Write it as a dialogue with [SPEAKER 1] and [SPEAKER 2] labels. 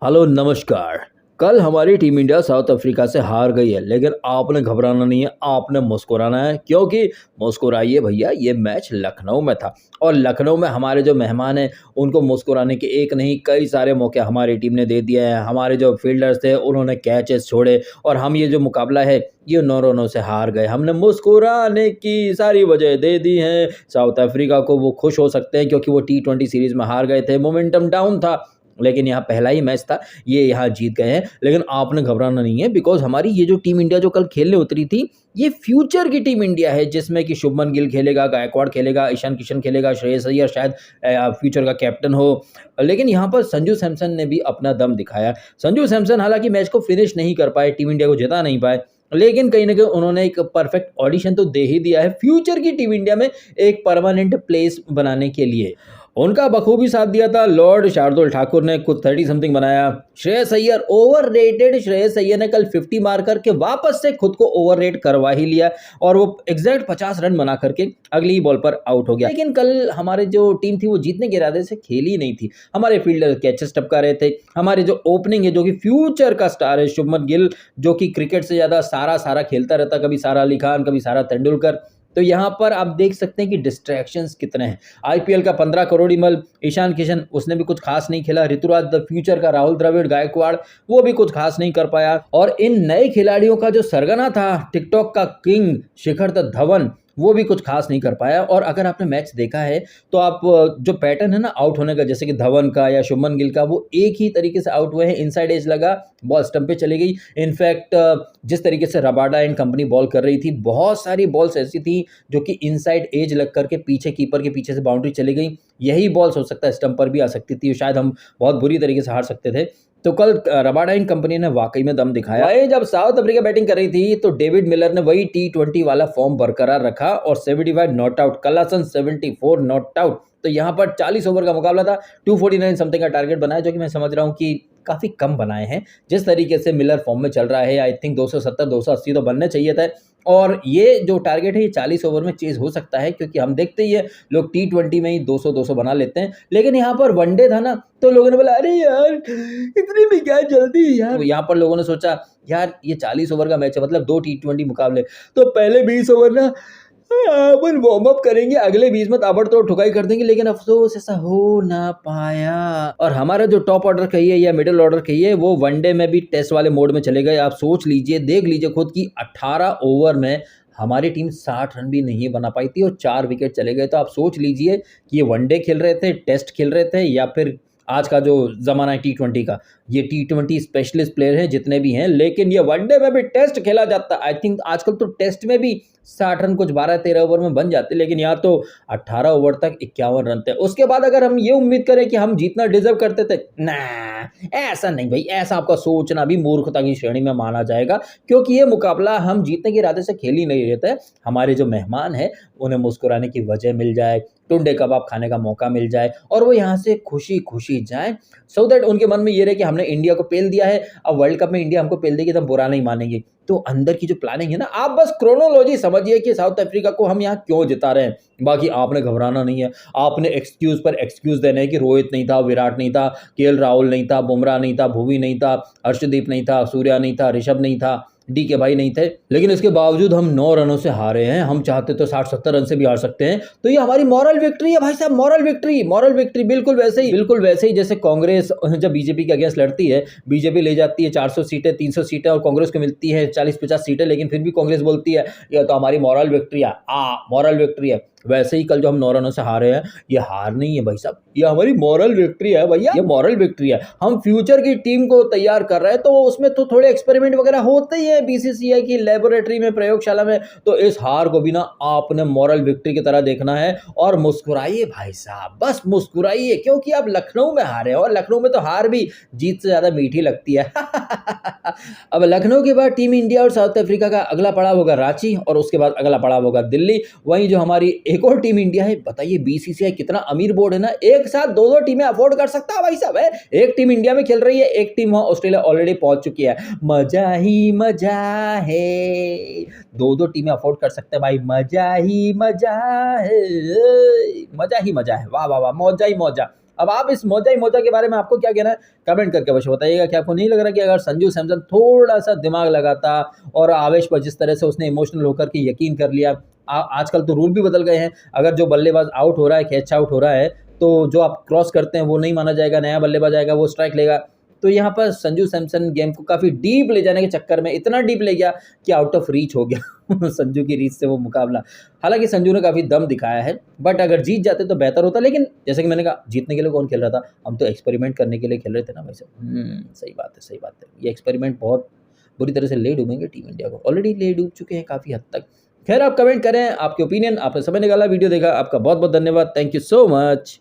[SPEAKER 1] Hello नमस्कार। कल हमारी टीम इंडिया साउथ अफ्रीका से हार गई है, लेकिन आपने घबराना नहीं है, आपने मुस्कुराना है क्योंकि मुस्कुराइए भैया, ये मैच लखनऊ में था और लखनऊ में हमारे जो मेहमान हैं उनको मुस्कुराने के एक नहीं कई सारे मौके हमारी टीम ने दे दिए हैं। हमारे जो फील्डर्स थे उन्होंने कैचेस छोड़े और हम ये जो मुकाबला है ये 9 रनों से हार गए। हमने मुस्कुराने की सारी वजह दे दी हैं साउथ अफ्रीका को। वो खुश हो सकते हैं क्योंकि वो T20 सीरीज में हार गए थे, मोमेंटम डाउन था, लेकिन यहाँ पहला ही मैच था, ये यहाँ जीत गए हैं। लेकिन आपने घबराना नहीं है बिकॉज़ हमारी ये जो टीम इंडिया जो कल खेलने उतरी थी, ये फ्यूचर की टीम इंडिया है जिसमें कि शुभमन गिल खेलेगा, गायकवाड़ खेलेगा, ईशान किशन खेलेगा, श्रेयस अय्यर शायद फ्यूचर का कैप्टन हो। लेकिन यहाँ पर संजू सैमसन ने भी अपना दम दिखाया। संजू सैमसन हालाँकि मैच को फिनिश नहीं कर पाए, टीम इंडिया को जिता नहीं पाए, लेकिन कहीं न कहीं उन्होंने एक परफेक्ट ऑडिशन तो दे ही दिया है फ्यूचर की टीम इंडिया में एक परमानेंट प्लेस बनाने के लिए। उनका बखूबी साथ दिया था लॉर्ड शार्दुल ठाकुर ने, खुद 30 समथिंग बनाया। श्रेयस अय्यर ओवररेटेड, श्रेयस अय्यर ने कल 50 मार करके वापस से खुद को ओवररेट करवा ही लिया और वो एग्जैक्ट 50 रन बना करके अगली ही बॉल पर आउट हो गया। लेकिन कल हमारे जो टीम थी वो जीतने के इरादे से खेली ही नहीं थी। हमारे फील्डर कैचेस टपका रहे थे। हमारे जो ओपनिंग है जो कि फ्यूचर का स्टार है शुभमन गिल, जो कि क्रिकेट से ज़्यादा सारा सारा खेलता रहता, कभी सारा अली खान, कभी सारा तेंदुलकर। तो यहाँ पर आप देख सकते हैं कि डिस्ट्रैक्शंस कितने हैं। आईपीएल का 15 करोड़ मल ईशान किशन, उसने भी कुछ खास नहीं खेला। ऋतुराज द फ्यूचर का राहुल द्रविड़, गायकवाड़, वो भी कुछ खास नहीं कर पाया। और इन नए खिलाड़ियों का जो सरगना था, टिकटॉक का किंग शिखर धवन, वो भी कुछ खास नहीं कर पाया। और अगर आपने मैच देखा है तो आप जो पैटर्न है ना आउट होने का, जैसे कि धवन का या शुभमन गिल का, वो एक ही तरीके से आउट हुए हैं। इनसाइड एज लगा, बॉल स्टंप पे चली गई। इनफैक्ट जिस तरीके से रबाडा एंड कंपनी बॉल कर रही थी, बहुत सारी बॉल्स ऐसी थी जो कि इनसाइड एज लग करके पीछे कीपर के पीछे से बाउंड्री चली गई। यही बॉल्स हो सकता है स्टंप पर भी आ सकती थी, शायद हम बहुत बुरी तरीके से हार सकते थे। तो कल रबाडा एंड कंपनी ने वाकई में दम दिखाया। वहीं जब साउथ अफ्रीका बैटिंग कर रही थी तो डेविड मिलर ने वही T20 वाला फॉर्म बरकरार रखा और 75 not out, Kalasan 74 not out. तो यहाँ पर 40 ओवर का मुकाबला था, 249 समथिंग का टारगेट बनाया, जो कि मैं समझ रहा हूँ कि काफ़ी कम बनाए हैं। जिस तरीके से मिलर फॉर्म में चल रहा है, आई थिंक 270 280 तो बनने चाहिए थे। और ये जो टारगेट है ये 40 ओवर में चेज हो सकता है, क्योंकि हम देखते ही है लोग T20 में ही 200 बना लेते हैं। लेकिन यहाँ पर वनडे था ना, तो लोगों ने बोला अरे यार इतनी भी क्या जल्दी यार। यहाँ पर लोगों ने सोचा यार ये 40 ओवर का मैच है, मतलब 2 T20 मुकाबले, तो पहले 20 ओवर ना अपन वार्म अप करेंगे, अगले 20 में ताबड़तोड़ ठुकाई कर देंगे। लेकिन अफसोस ऐसा हो ना पाया और हमारा जो टॉप ऑर्डर कहिए या मिडिल ऑर्डर कहिए, वो वनडे में भी टेस्ट वाले मोड में चले गए। आप सोच लीजिए, देख लीजिए खुद की 18 ओवर में हमारी टीम 60 रन भी नहीं बना पाई थी और 4 विकेट चले गए। तो आप सोच लीजिए कि ये वनडे खेल रहे थे, टेस्ट खेल रहे थे, या फिर आज का जो ज़माना है T20 का, ये T20 स्पेशलिस्ट प्लेयर हैं जितने भी हैं। लेकिन ये वनडे में भी टेस्ट खेला जाता, आई थिंक आजकल तो टेस्ट में भी 60 रन कुछ 12-13 ओवर में बन जाते, लेकिन यहाँ तो 18 ओवर तक 51 रन थे। उसके बाद अगर हम ये उम्मीद करें कि हम जीतना डिजर्व करते थे, ना ऐसा नहीं भाई, ऐसा आपका सोचना भी मूर्खता की श्रेणी में माना जाएगा, क्योंकि ये मुकाबला हम जीतने के इरादे से खेल ही नहीं रहे थे। हमारे जो मेहमान हैं उन्हें मुस्कुराने की वजह मिल जाए, टुंडे कबाब खाने का मौका मिल जाए और वो यहाँ से खुशी खुशी जाएं, सो दैट उनके मन में ये रहे कि हमने इंडिया को पेल दिया है, अब वर्ल्ड कप में इंडिया हमको पेल देगी तो हम बुरा नहीं मानेंगे। तो अंदर की जो प्लानिंग है ना, आप बस क्रोनोलॉजी समझिए कि साउथ अफ्रीका को हम यहाँ क्यों जिता रहे हैं। बाकी आपने घबराना नहीं है। आपने एक्सक्यूज पर एक्सक्यूज देने हैं कि रोहित नहीं था, विराट नहीं था, केएल राहुल नहीं था, बुमराह नहीं था, भुवी नहीं था, हर्षदीप नहीं था, सूर्या नहीं था, ऋषभ नहीं था, DK भाई नहीं थे। लेकिन इसके बावजूद हम 9 रनों से हारे हैं। हम चाहते तो 60-70 रन से भी हार सकते हैं। तो ये हमारी मॉरल विक्ट्री है भाई साहब, मॉरल विक्ट्री। बिल्कुल वैसे ही जैसे कांग्रेस जब बीजेपी के अगेंस्ट लड़ती है, बीजेपी ले जाती है 400 सीटें, 300 सीटें और कांग्रेस को मिलती है 40-50 सीटें, लेकिन फिर भी कांग्रेस बोलती है ये तो हमारी मॉरल विक्ट्री है। वैसे ही कल जो हम 9 रनों से हारे हैं, ये हार नहीं है भाई साहब, ये हमारी मॉरल विक्ट्री है भैया, ये मॉरल विक्ट्री है। हम फ्यूचर की टीम को तैयार कर रहे हैं, तो उसमें तो थोड़े एक्सपेरिमेंट वगैरह होते ही है BCCI की लेबोरेटरी में, प्रयोगशाला में। तो इस हार को भी ना आपने मॉरल विक्ट्री की तरह देखना है और मुस्कुराइए भाई साहब, बस मुस्कुराइए, क्योंकि आप लखनऊ में हारे हैं और लखनऊ में तो हार भी जीत से ज्यादा मीठी लगती है। अब लखनऊ के बाद टीम इंडिया और साउथ अफ्रीका का अगला पड़ाव होगा रांची और उसके बाद अगला पड़ाव होगा दिल्ली। वहीं जो हमारी एक और टीम इंडिया है, बताइए BCCI कितना अमीर बोर्ड है ना, एक साथ दो टीमें अफोर्ड कर सकता है भाई साहब है। एक टीम इंडिया में खेल रही है, एक टीम वहां ऑस्ट्रेलिया ऑलरेडी पहुंच चुकी है। मजा ही मजा है, दो टीमें अफोर्ड कर सकते हैं भाई, मजा ही मजा है, मजा ही मजा है, वाह वाह वाह, मौजा ही मौजा। अब आप इस मौजा ही मौजा के बारे में आपको क्या कहना है? कमेंट करके अवश्य बताइएगा कि आपको नहीं लग रहा कि अगर संजू सैमसन थोड़ा-सा दिमाग लगाता और आवेश पर जिस तरह से उसने इमोशनल होकर के यकीन कर लिया। आजकल तो रूल भी बदल गए हैं, अगर जो बल्लेबाज आउट हो रहा है, कैच आउट हो रहा है, तो जो आप क्रॉस करते हैं वो नहीं माना जाएगा, नया बल्लेबाज आएगा वो स्ट्राइक लेगा। तो यहाँ पर संजू सैमसन गेम को काफ़ी डीप ले जाने के चक्कर में इतना डीप ले गया कि आउट ऑफ रीच हो गया संजू की रीच से वो मुकाबला। हालाँकि संजू ने काफ़ी दम दिखाया है, बट अगर जीत जाते तो बेहतर होता। लेकिन जैसे कि मैंने कहा, जीतने के लिए कौन खेल रहा था? हम तो एक्सपेरिमेंट करने के लिए खेल रहे थे ना भाई साहब। सही बात है, सही बात है। ये एक्सपेरिमेंट बहुत बुरी तरह से ले डूबेंगे टीम इंडिया को। ऑलरेडी ले डूब चुके हैं काफ़ी हद तक। खैर, आप कमेंट करें, आपके ओपिनियन, आपने समय निकाला, वीडियो देखा, आपका बहुत-बहुत धन्यवाद। Thank you so much.